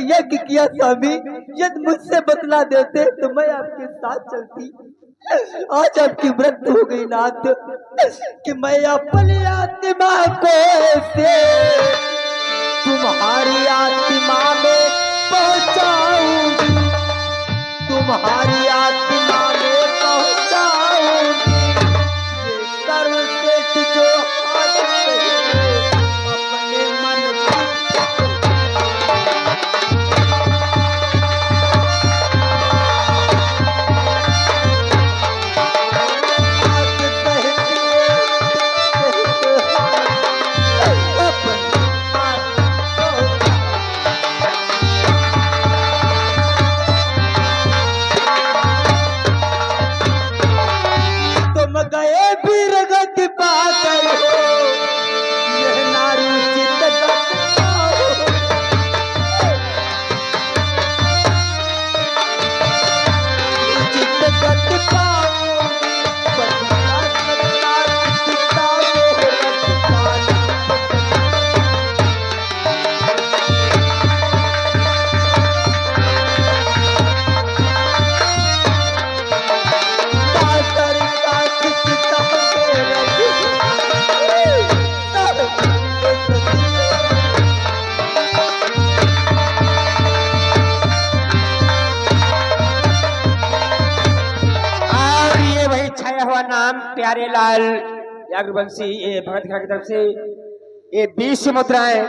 यज्ञ किया स्वामी। यदि मुझसे बदला देते तो मैं आपके साथ चलती। आज आपकी मृत्यु हो गई नाथ कि मैं अपनी आत्मा को से तुम्हारी आत्मा में पहुंचाऊंगी, तुम्हारी आत्मा में पहुंचाऊंगी। ये सर्वश्रेष्ठ जो हाथ से अपने मन प्यारे लाल याग्रवंशी ये भगत की तरफ से ये 20 मुद्राएं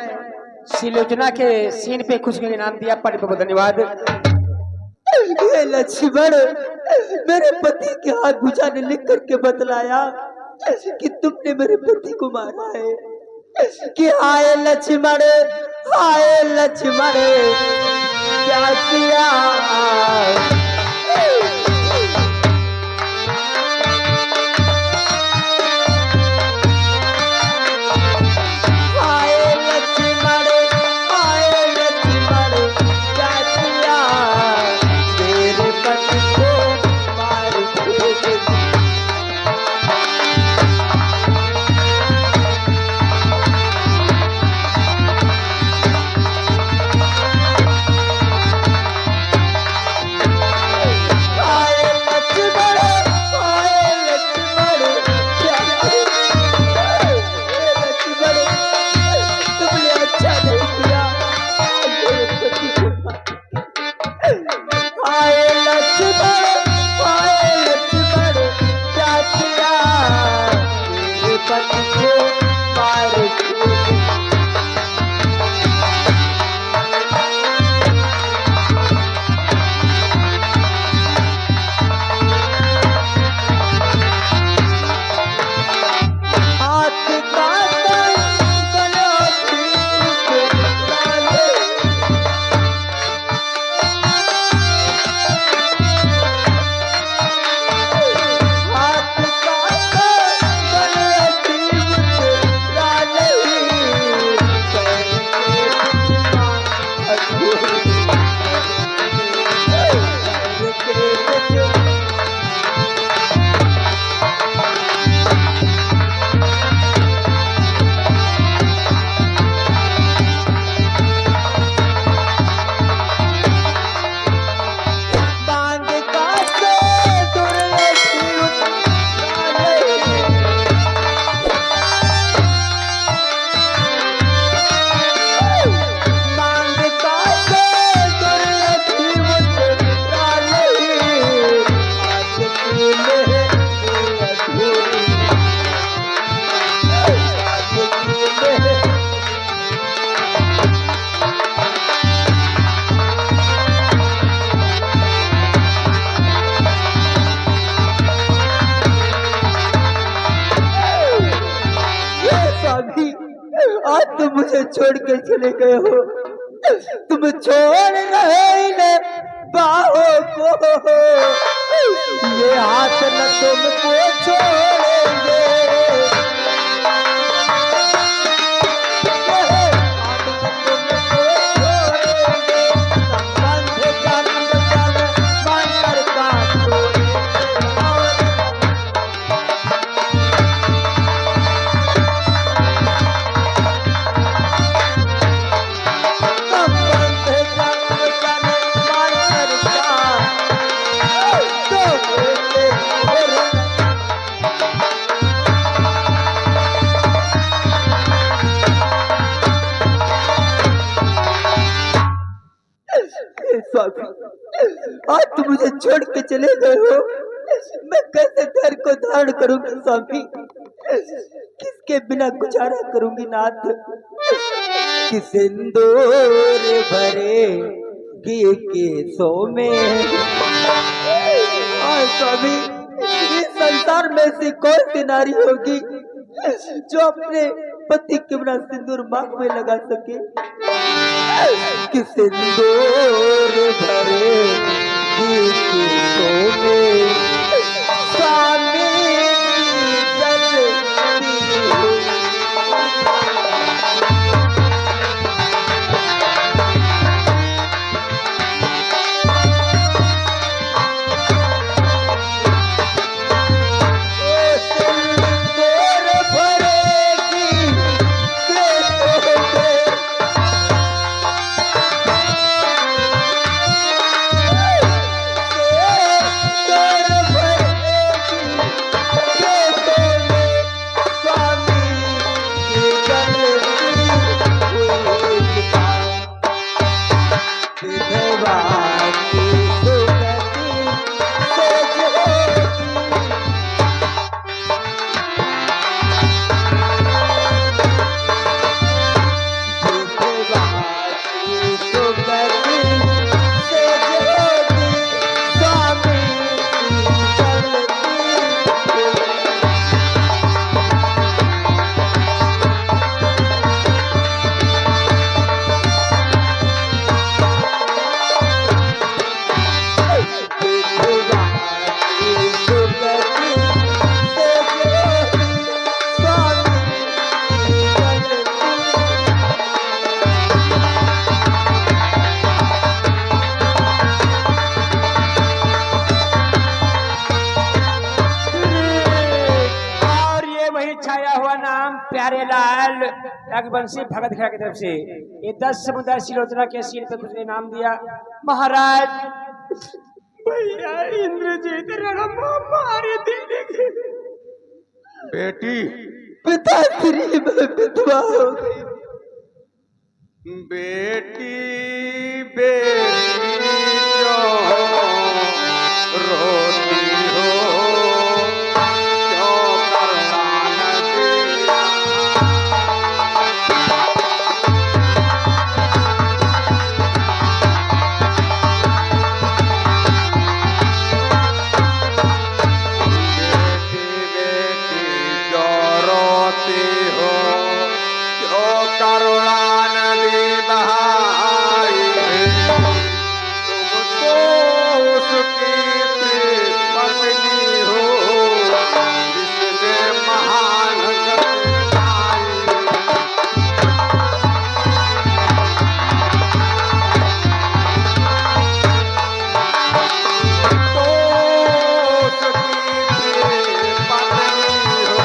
सिलोचना के सीन पे खुश के नाम दिया। पढ़ बहुत धन्यवाद। ये लक्ष्मण मेरे पति के हाथ भुजा ने लिख करके बतलाया कि तुमने मेरे पति को मारा है। कि हाय लक्ष्मण, हाय लक्ष्मण क्या किया। आज तुम मुझे छोड़ के चले गए हो। तुम छोड़ रहे न बाहों को, ये हाथ न तुमको छोड़ेंगे। स्वामी, आज तुम मुझे छोड़ के चले गए हो, मैं कैसे घर को धारण करूंगी स्वामी? किसके बिना गुजारा करूंगी नाथ? कि सिंदूर भरे केसों में। स्वामी, इस संसार में से कौन सी नारी होगी जो अपने पति के बिना सिंदूर मांग में लगा सके? कि सिंदूर भरे केसों में स्वामी की जलती हुई। प्यारेलाल रघुवंशी भगत खड़ा की तरफ से ये 10 समुदाय सिलोचना के सीन पे कुछ ने नाम दिया। महाराज भैया इंद्रजीत मारे देने के बेटी पिताश्री में विधवा हो गई। बेटी बेटी क्यों रोती हो, क्यों परवान दिया? बेटी बेटी क्यों रोती हो, क्यों करुणा नदी बहाई है? तुम तो उसकी पत्नी हो जिसने महान सत्य तो उसकी पत्नी हो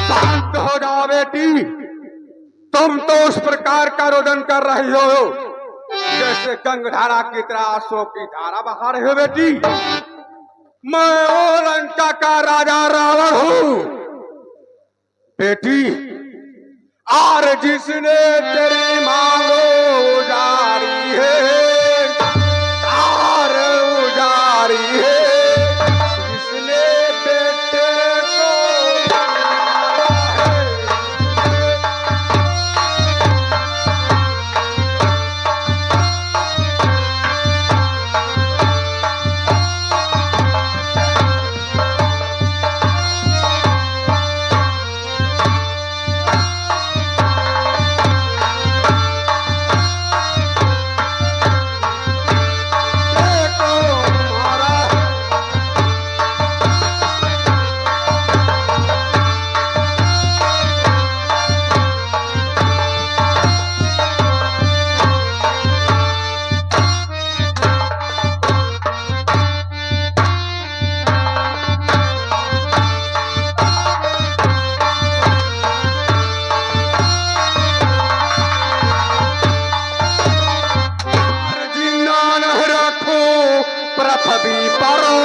शांत हो जाओ बेटी। तुम तो उस प्रकार का रोदन कर रही हो जैसे गंगधारा की तरह आंसुओं की धारा बहा रही हो बेटी। मैं ओ लंका का राजा रावण हूं बेटी। और जिसने तेरी मांगो उजारी है, और उजारी है, जिसने बेटे को पृथ्वी परो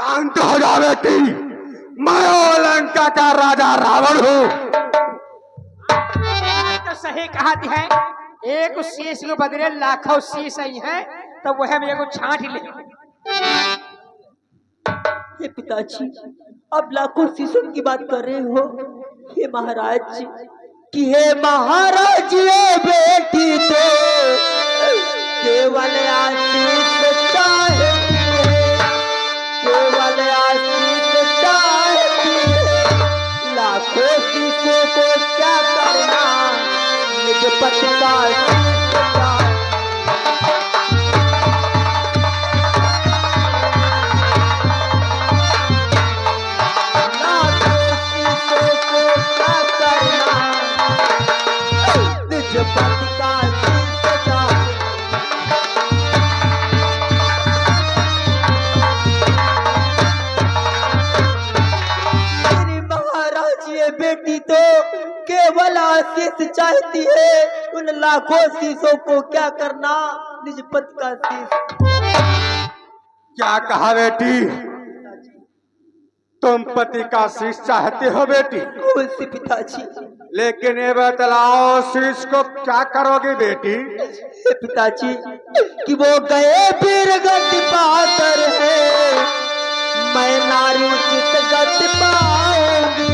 शांत हो जा बेटी, मैं ओ लंका का राजा रावण हूँ। तो सही कहा है, एक शीश के बदले लाखों शीश आई है, तो वह मेरे को छांट ले। हे पिताजी, अब लाखों शीशों की बात कर रहे हो। हे महाराज कि हे महाराज, ये बेटी तो केवल आशीष चाहती है, केवल आशीष चाहती है। लाखों शीशों को क्या करना, निज पति का आशीष चाहती। बेटी तो केवल आशीष चाहती है, उन लाखों शीशों को क्या करना, निज पति का शीश। क्या कहा बेटी, तुम पति का शीश चाहते हो बेटी? कौन सी पिताजी? लेकिन ये बतलाओ शीश को क्या करोगे बेटी? हे पिताजी कि वो गए वीर गति पाकर है, मैं नारी उचित गति पाऊंगी,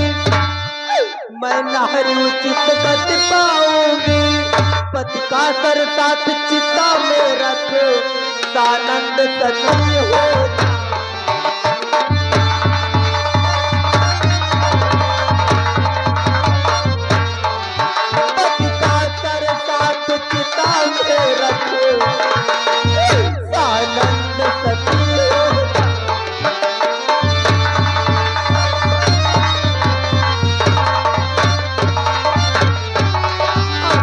मैं नारी उचित गति पाऊंगी। पति का सर साथ चिता में रख, सानंद सती हो। पति का सर साथ चिता में रख, सानंद सती हो।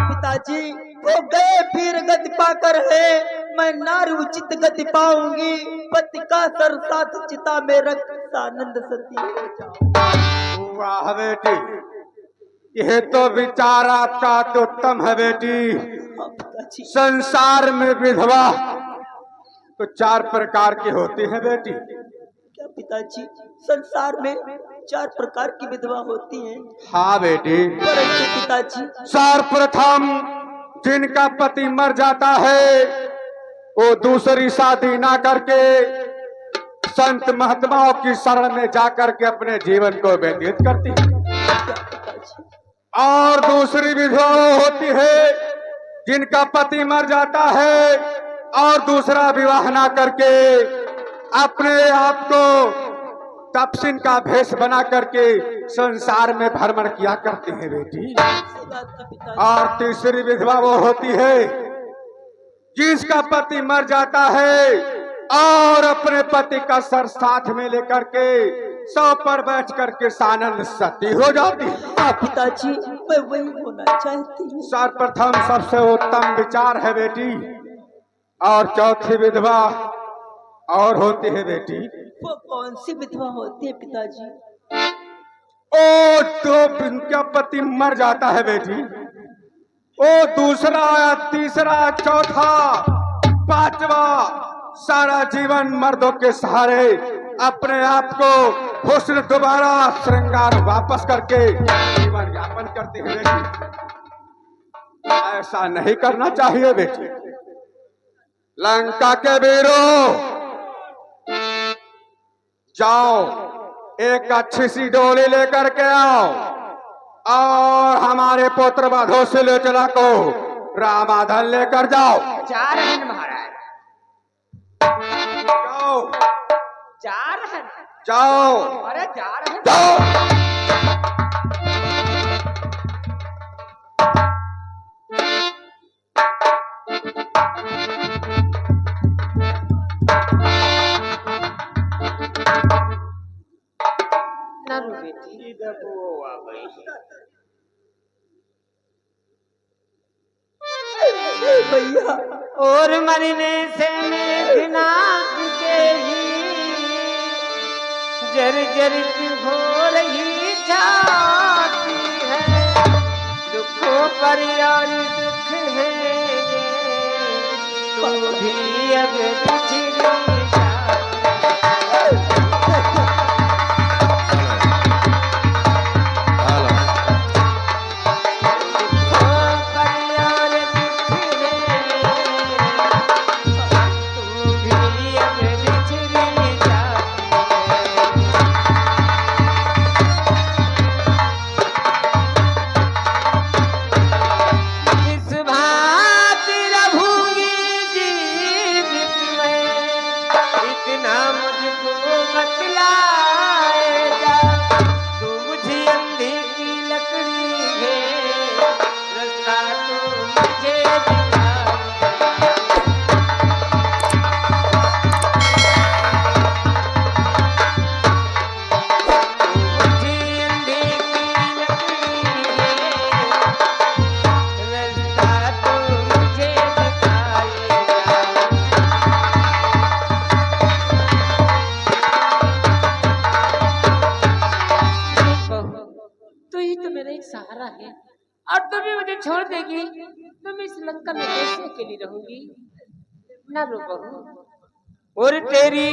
पिताजी वो गए फिर गति पाकर है, मैं नारी उचित गति पाऊंगी। पति का सर साथ चिता में रख, सानंद सती हो जाओ। वाह बेटी, यह तो विचार आपका तो उत्तम है बेटी। पिताजी संसार में विधवा तो 4 प्रकार की होती है बेटी। क्या पिताजी, संसार में 4 प्रकार की विधवा होती हैं? हाँ बेटी। परंतु पिताजी सर्वप्रथम जिनका पति मर जाता है, वो दूसरी शादी ना करके संत महात्माओं की शरण में जाकर के अपने जीवन को व्यतीत करती है। और दूसरी विधवा होती है जिनका पति मर जाता है और दूसरा विवाह ना करके अपने आप को तपसिन का भेष बना करके संसार में भ्रमण किया करती है बेटी। और तीसरी विधवा वो होती है जिसका पति मर जाता है और अपने पति का सर साथ में लेकर के 100 पर बैठ करके सानंद सती हो जाती है। हाँ पिताजी, मैं वही होना चाहती हूँ। सर्वप्रथम सबसे उत्तम विचार है बेटी। और चौथी विधवा और होती है बेटी। वो कौन सी विधवा होती है पिताजी? ओ तो इनका पति मर जाता है बेटी, ओ दूसरा तीसरा चौथा पांचवा सारा जीवन मर्दों के सहारे अपने आप को हुस्न दोबारा श्रृंगार वापस करके जीवन यापन करते हैं बेटी। ऐसा नहीं करना चाहिए बेटी। लंका के वीरों, जाओ एक अच्छी सी डोली लेकर के आओ और हमारे पुत्र वधूसुलोचना को रामाधन लेकर जाओ। जा रहे हैं महाराज, जाओ जा रहे हैं। जाओ अरे जा रहे हैं। जाओ। नरू बेटी इधर वो आ गई। भैया और मरने से मेघनाथ के ही जर्जर हो रही जाती है। दुखों पर यार दुख है ये, तू भी अब बिछड़ी जा। जाऊंगी और तुम भी मुझे छोड़ देगी तो मैं इस लंका में कैसे अकेली रहूंगी। ना रो बहू। और तेरी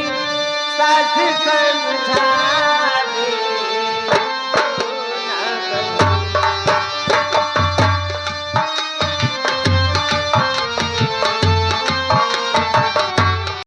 सास समझा दे